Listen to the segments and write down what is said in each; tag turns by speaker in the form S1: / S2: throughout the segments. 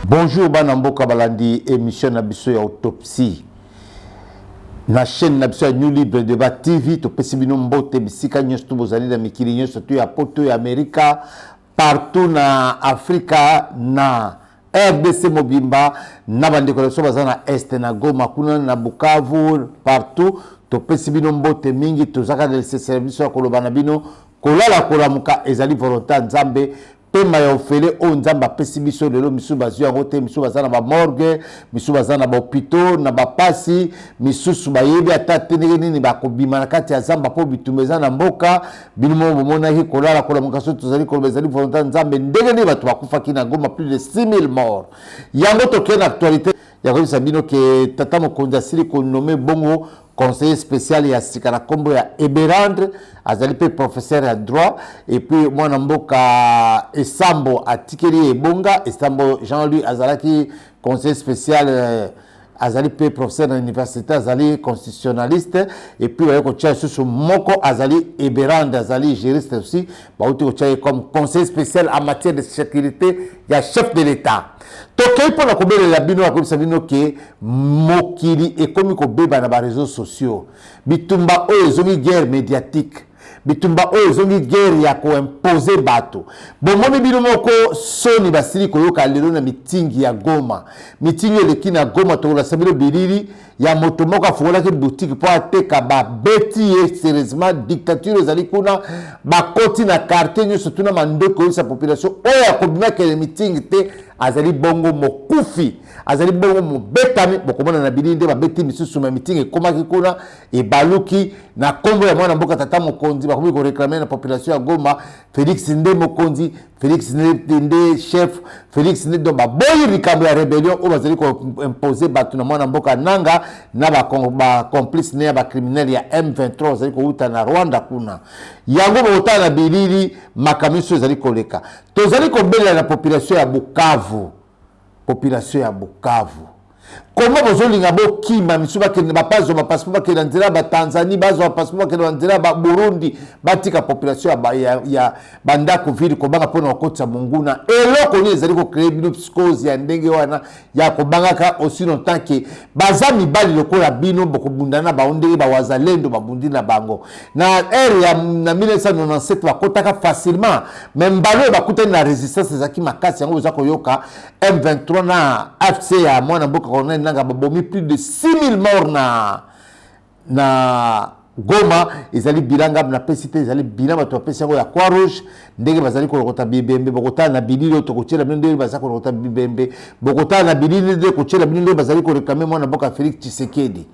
S1: Bonjour Banamboka Balandi, émission Nabiso ya autopsie. Na chaîne Nabiso ya New Libre Débat TV, to pesibino mbote bisika nyos tu bozali na mikili nyos tu ya poto ya Amerika, partout na Afrika na RDC Mobimba, na bandeko leso bazana Este na Goma kuna na Bukavu, partout to pesibino mbote mingi to zaka de service ya kolobana bino, kolala kolamuka ezali volontaire nzambe. Pema ya ofele o nzamba pesi biso lelo misu bazu yango te misu bazana ba morgue misu bazana ba hôpital na ba pasi misu bayebi ata tenenge nini bakobima na kati ya zamba po bitumeza na mboka bilimo bomona hi kolala kola mukaso tozali kolobezali volontaire nzambe ndenge ne bato bakufa kina Goma plus de 6000 morts yango to kena actualité ya ko sabino ke tata mokonzi asili ko nommé bongo conseiller spécial ya sikana kombo ya Eberandre azali pe professeur ya droit et puis mwana mboka Esambo atikeli ebonga Esambo Jean-Louis azalaki conseiller spécial azali pe professeur à l'université azali constitutionnaliste et puis ko tia susu moko azali Eberandre azali juriste aussi ba uti ko tia comme conseiller spécial en matière de sécurité ya chef de l'État. Toké pour la kobele la bino comme ça bino ke mokili et comme ko beba na ba réseaux sociaux bitumba o ezongi guerre médiatique bitumba o ezongi guerre ya ko imposer bato bomoni bino moko soni basili ko yoka lelo na mitingi ya Goma mitingi de kina Goma to la sabilo bilili ya moto moko afola ke boutique po ateka ba beti sérieusement dictature ezali kuna ba koti na quartier nyo surtout na mandoko sa population o ya ko bima ke mitingi te azali bongo mokufi azali bongo mobetami bokomona na bilinde ba beti misusu ma mitingi komaki kuna e baluki na kombo ya mwana mboka tata mokonzi bakomi ko réclamer na population ya Goma Félix Ndé mokonzi Félix Ndé chef Félix Ndé donc ba boyi likambo ya rébellion o bazali ko imposer batu na mwana mboka nanga na ba complice ne ba criminel ya M23 bazali ko uta na Rwanda kuna yango bota na bilili makamiso zali koleka tozali ko bela na population ya Bukavu comment bozolinga bokima misuba ke ba pazo ba passeport ke nzela ba Tanzanie bazo ba passeport ke nzela ba Burundi batika population ya banda covid ko banga pona okotsa munguna eloko ni ezali ko créer bino psychose ya ndenge wana ya ko banga ka aussi longtemps que bazami bali lokola bino bokobundana ba ondeli ba wazalendo babundi na bango na area na 1997 bakotaka facilement même balo bakutana na résistance ezaki makasi yango za koyoka M23 na FC ya mwana mboka colonel nanga babomi plus de 6000 morts na Goma ezali bilanga na pesite ezali bilanga to pesa ya Croix Rouge ndenge bazali ko lokota bibembe bokota na bililo to kochela ndenge bazali ko lokota bibembe bokota na bililo de kochela ndenge bazali ko réclamer mwana boka Félix Tshisekedi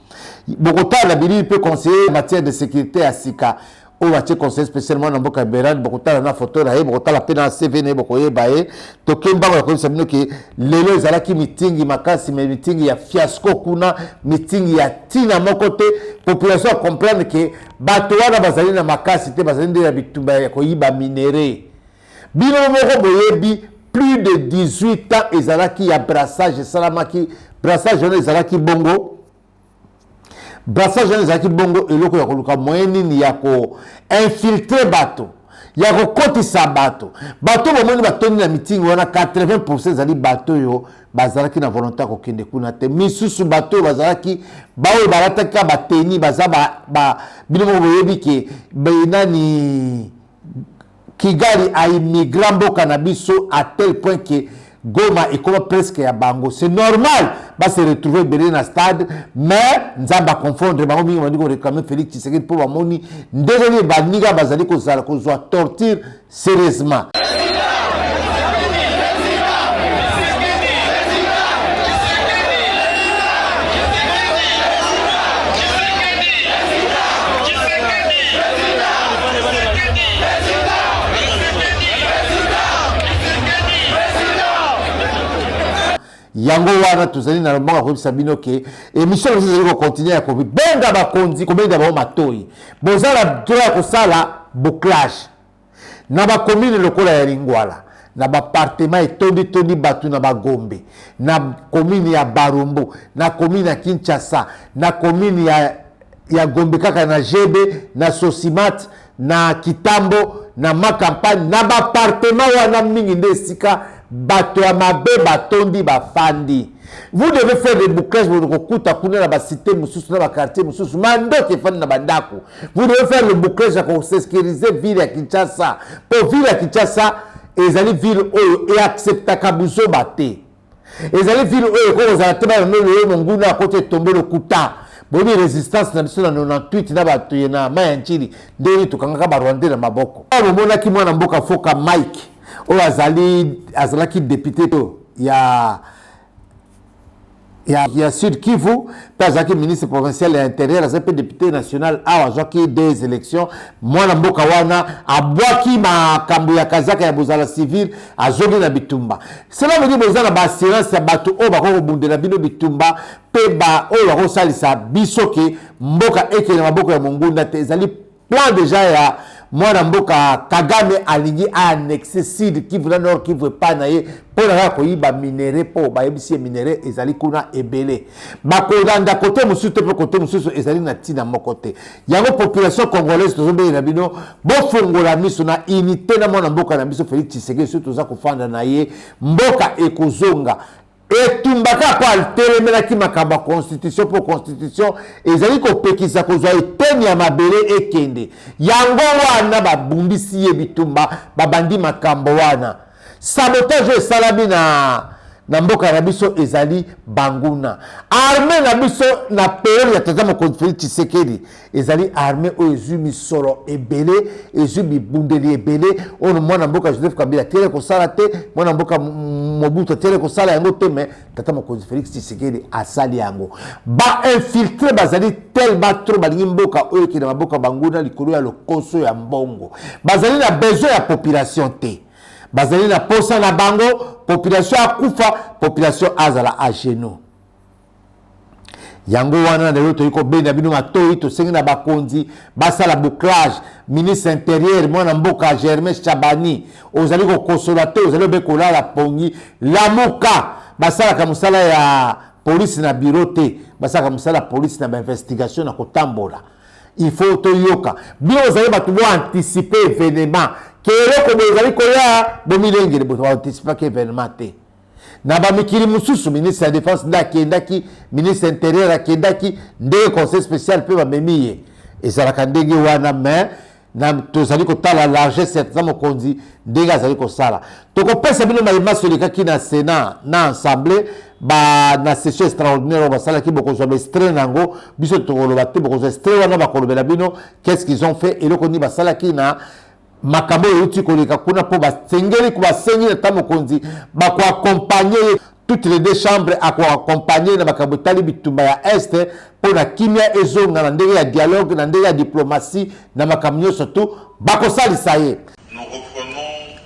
S1: bokota na bililo pe conseiller en matière de sécurité à Sika o batie conseil spécialement na mboka Beran bokota na photo na ye bokota la pena CV ne bokoyeba ye to kemba ko ko sabino ke lelo ezalaki mitingi makasi me mitingi ya fiasco kuna mitingi ya tina mokote population comprendre que bato wana bazali na makasi te bazali nde ya bitumba ya koyiba minéré bino moko boyebi plus de 18 ans ezalaki ya brassage salamaki brassage on ezalaki bongo brassage ezalaki bongo eloko ya koluka moyeni ni ya ko infiltrer bato ya ko kotisa bato bomoni batoni na meeting wana 80% ezali bato yo bazalaki na volonté ko kende kuna te misusu bato bazalaki bawe balataka bateni bazaba bino boyebi ke benani Kigali a immigré mboka na biso à tel point que Goma est comme presque à Bango. C'est normal, va se retrouver belé dans le stade, mais nous allons confondre. Nous allons réclamer Félix Tshisekedi pour Bamoni. Désolé, Baniga Bazali qu'on soit torture sérieusement. Yango wana tuzali na mbonga ko sabino ke émission ezali ko continuer ko benga ba konzi ko benga ba matoi bozala droit ko sala bouclage na ba commune lokola ya Lingwala na ba partement etondi batu na ba Gombe na commune ya Barumbu na commune ya Kinshasa na commune ya Gombe kaka na Jebe na Sosimat na Kitambo na Makampani na ba partement wana mingi ndesika bato ya mabe batondi bafandi. Vous devez faire des bouclages pour Rokuta Kuna na ba cité mususu na ba quartier mususu mando ke fani na bandako. Vous devez faire le bouclage pour sécuriser ville ya Kinshasa. Pour ville ya Kinshasa, ezali ville oyo et accepta kabuzo bate. Ezali ville oyo ko za teba no le monguna à côté tomber le kuta. Boni résistance na biso na 98 na bato na mayanchili ndeli tukangaka ba Rwanda na maboko. Ba mona ki mwana mboka foka Mike oyo azalaki député to il y a Sud Kivu, Pazaki ministre provincial et intérieur, azaki député national, azaki des élections, moi na mboka wana, abwaki makambo ya kazaka ya bozala civil, azogi na bitumba. Cela veut dire bozala ba assurance ya bato o bako bundela bino bitumba, pe ba o bako salisa bisoke mboka eke na maboko ya mongunda te, ezali plan déjà ya mwana mboka Kagame alingi annexé Sud Kivu na Nord Kivu pa na ye pour na koyiba minéré po ba yebisi minéré ezali kuna ebele bakolanda côté mususu te pe côté mususu ezali na tina moko te yango population congolaise tozobe na bino bo fongola miso na unité na mwana mboka na biso Félix Tshisekedi surtout za kofanda na ye mboka ekozonga et tumbaka kwa altelemelaki makamba constitution pour constitution ezali kopekisa kozwa eteni ya mabele ekende yango wana babumbisi ye bitumba babandi makambo wana sabotage esalami na mboka na biso ezali banguna armée na biso na période ya tata mokonzi Félix Tshisekedi ezali armée oyo ezwi misolo ebele ezwi bibundeli ebele oyo mwana mboka Joseph Kabila tele kosala te mwana mboka Mobutu tele kosala yango te mais tata mokonzi Félix Tshisekedi asali yango ba infiltré bazali tellement trop balingi mboka oyo ki na mboka banguna likolo ya lokoso ya mbongo bazali na besoin ya population te bazali na posa na bango population akufa population azala a genoux yango wana lelo toyiko bena bino matoi to sengi na bakonzi basala bouclage ministre intérieur mwana mboka Germain Chabani ozali ko consolateur ozali be kolala pongi lamuka basala ka musala ya police na bureau te basala ka musala police na investigation na kotambola il faut to yoka bien ozali batu bo anticiper événement keloko bozali koya bomilengele bo anticiper ke événement te na ba mikili mususu ministre de la défense ndaki ministre intérieur akendaki ndenge conseil spécial pe ba memiye ezalaka ndenge wana mais na tozali kotala largesse ya mokonzi ndenge azali kosala tokopesa bino mayema solekaki na Sénat na assemblée ba na session extraordinaire basalaki bokozwa extrait nango biso tokoloba te bokozwa extrait wana bakolobela bino qu'est-ce qu'ils ont fait eloko ni basalaki na makambo yuti koleka kuna po basengeli ko basengi na tamokonzi bako accompagner toutes les deux chambres à accompagner na makambo tali bitumba ya est pour na kimia ezonga na ndenge ya dialogue na ndenge ya diplomatie na makambo surtout bako salisa ye.
S2: Nous reprenons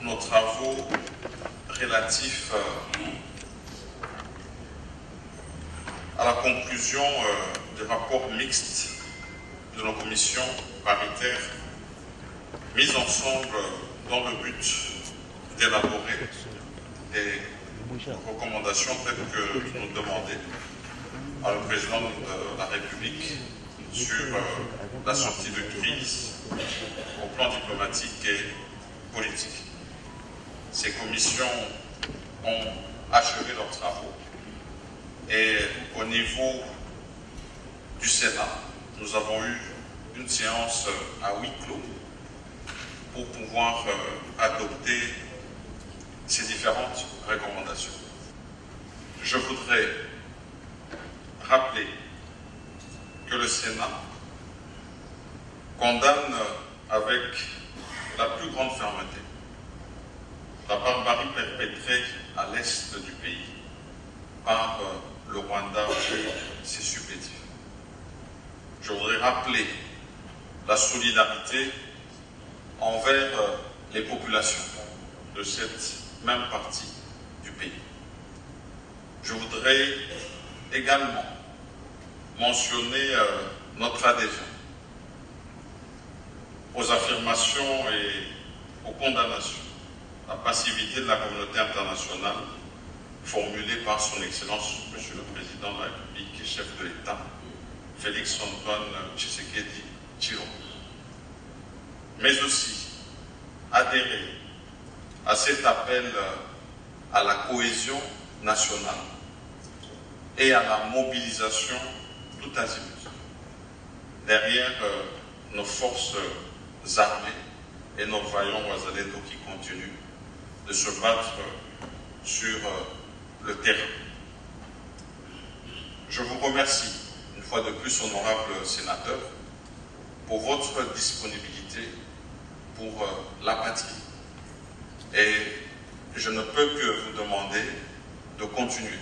S2: nos travaux relatifs à la conclusion du rapport mixte de nos commissions paritaires mises ensemble dans le but d'élaborer des recommandations telles que nous demandait par le président de la République sur la sortie de crise au plan diplomatique et politique. Ces commissions ont achevé leurs travaux et au niveau du Sénat, nous avons eu une séance à huis clos pour pouvoir adopter ces différentes recommandations. Je voudrais rappeler que le Sénat condamne avec la plus grande fermeté la barbarie perpétrée à l'est du pays par le Rwanda et ses supplétifs. Je voudrais rappeler la solidarité envers les populations de cette même partie du pays. Je voudrais également mentionner notre adhésion aux affirmations et aux condamnations, la passivité de la communauté internationale formulée par son Excellence, Monsieur le Président de la République et chef de l'État, Félix Antoine Tshisekedi Tshilombo. Mais aussi adhérer à cet appel à la cohésion nationale et à la mobilisation tout azimut derrière nos forces armées et nos vaillants Wazalendo qui continuent de se battre sur le terrain. Je vous remercie une fois de plus, honorable sénateur, pour votre disponibilité pour la patrie. Et je ne peux que vous demander de continuer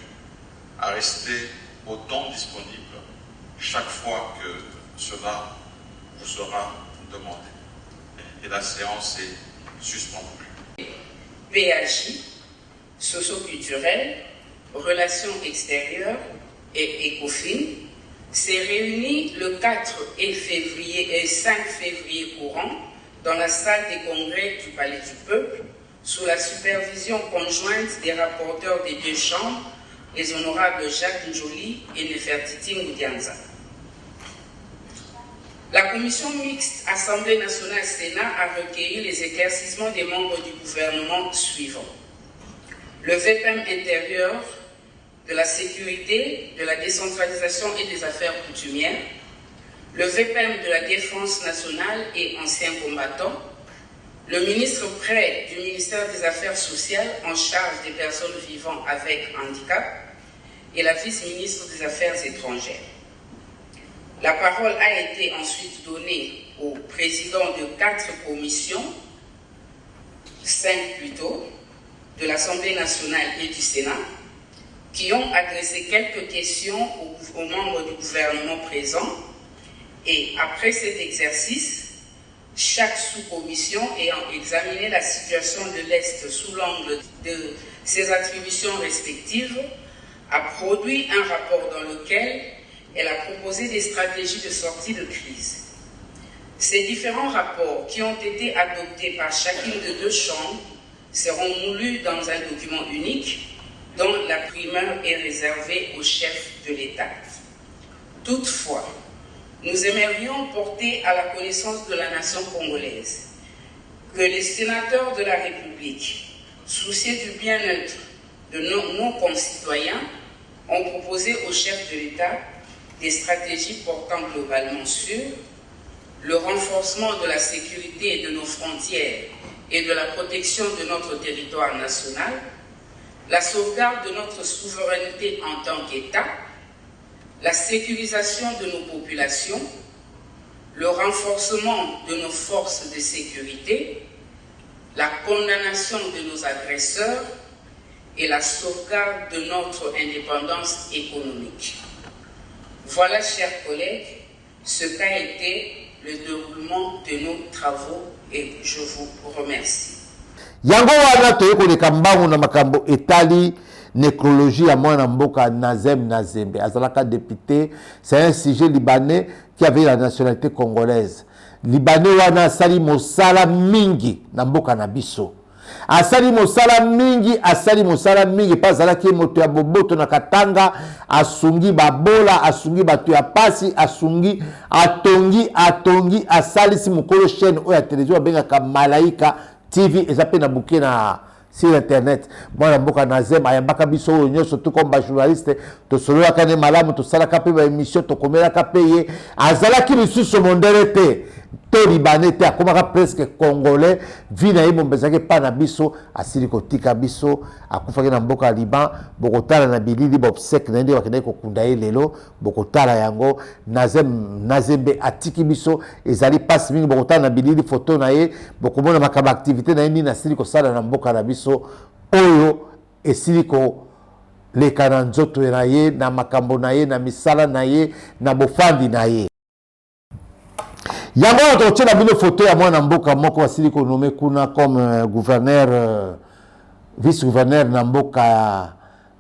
S2: à rester autant disponible chaque fois que cela vous sera demandé. Et la séance est suspendue.
S3: PAJ, socio-culturel, relations extérieures et ECOFIN s'est réuni le 4 et 5 février courant dans la salle des congrès du Palais du Peuple sous la supervision conjointe des rapporteurs des deux chambres, les honorables Jacques Njoli et Nefertiti Ngoudianza. La commission mixte Assemblée nationale-Sénat a recueilli les éclaircissements des membres du gouvernement suivants. Le VPM intérieur, de la sécurité, de la décentralisation et des affaires coutumières, le VPM de la défense nationale et anciens combattants, le ministre près du ministère des Affaires sociales en charge des personnes vivant avec handicap et la vice-ministre des Affaires étrangères. La parole a été ensuite donnée au président de 4 commissions, 5 plutôt, de l'Assemblée nationale et du Sénat, qui ont adressé quelques questions aux membres du gouvernement présents. Et après cet exercice, chaque sous-commission ayant examiné la situation de l'Est sous l'angle de ses attributions respectives, a produit un rapport dans lequel elle a proposé des stratégies de sortie de crise. Ces différents rapports qui ont été adoptés par chacune des deux chambres seront moulus dans un document unique dont la primeur est réservée au chef de l'État. Toutefois, nous aimerions porter à la connaissance de la nation congolaise que les sénateurs de la République, soucieux du bien-être de nos concitoyens, ont proposé au chef de l'État des stratégies portant globalement sur le renforcement de la sécurité de nos frontières et de la protection de notre territoire national, la sauvegarde de notre souveraineté en tant qu'État, la sécurisation de nos populations, le renforcement de nos forces de sécurité, la condamnation de nos agresseurs et la sauvegarde de notre indépendance économique. Voilà, chers collègues, ce qu'a été le déroulement de nos travaux et je vous remercie.
S1: Yango wana toyekoleka mbangu na makambo etali nécrologie ya mwana mboka Nazem Nazembe. Azalaka député, c'est un sujet libanais qui avait la nationalité congolaise. Libanais wana asali mosala mingi na mboka na biso. Asali mosala mingi pazalaki moto ya boboto na Katanga, asungi babola, asungi batu ya pasi, asungi atongi asalisi mukolo chaîne oya télévision bengaka Malaika TV ezape na buke na sur internet. Mwana mboka Nazem ayambaka biso oyo surtout comme ba journaliste to sololaka ne malamu to salaka pe ba émission to komelaka pe ye azalaki lisusu mondele te to libanais te akomaka presque congolais vi na ye bombezaki pa na biso asili kotika biso akufaki na mboka ya Liban. Bokotala na bilili bobsek na nde wakendaki kokunda ye lelo bokotala yango. Nazembe atiki biso ezali pasi mingi bokotala na bilili photo na ye bokomona makambo activité na ye nini asili kosala na mboka na biso oyo esili koleka na nzoto na ye na makambo na ye na misala na ye na bofandi na ye. Yango totie na bino photo ya mwana mboka moko asili konome kuna comme gouverneur vice-gouverneur na mboka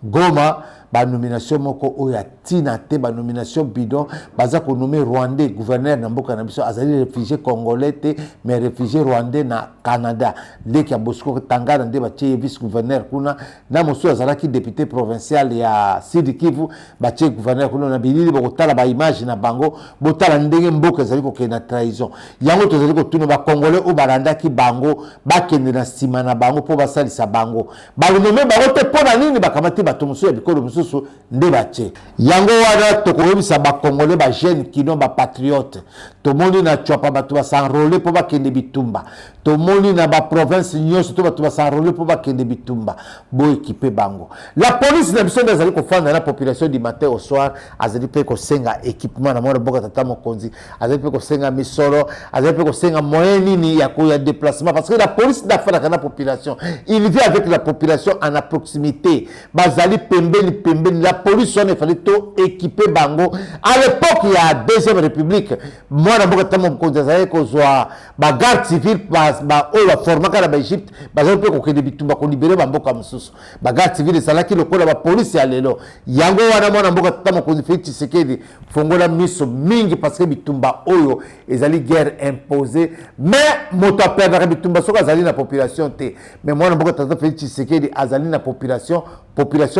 S1: Goma ba nomination moko oya tina te ba nomination bidon baza ko nommer rwandais gouverneur na mboka na biso azali réfugié congolais te mais réfugié rwandais na Canada leki ya Bosco Tangana nde batie vice gouverneur kuna na mosu azalaki député provincial ya Sud Kivu batie gouverneur kuna na bilili bokotala ba image na bango botala ndenge mboka ezali ko kena trahison yango tozali ko tuna ba congolais o barandaki bango bakende na sima na bango po basalisa bango balumeme bango te pona nini bakamati bato mosusu ya bikolo mosusu nde batie yango wana tokoyebisa ba congolais ba jeune kino ba patriote tomoni na chwapa bato basanrole po bakende bitumba tomoni na ba province nyonso to bato basanrole po bakende bitumba bo équiper bango la police na biso ndazali kofanda na population du matin au soir azali pe ko senga équipement na mwana boka tata mokonzi azali pe ko senga misolo azali pe ko senga moyen nini ya ko ya déplacement parce que la police d'affaires na population il vit avec la population en proximité bazali pembeni la police on fallait to équiper bango à l'époque il y a deuxième république mwana boka tata mokonzi azali ko zwa ba garde civile ba o la formaka na ba Egypte bazali pe ko kende bitumba ko libérer ba mboka mususu ba garde civile ezalaki lokola ba police ya lelo yango wana mwana mboka tata mokonzi Félix Tshisekedi fongola miso mingi parce que bitumba oyo ezali guerre imposée mais moto perdre bitumba soka azali na population te mais mwana mboka tata Félix Tshisekedi azali na population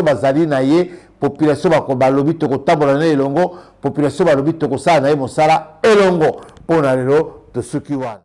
S1: bazali na ye population bako balobi to kotambola na elongo population balobi to kosala na ye mosala elongo pona lelo to suki wana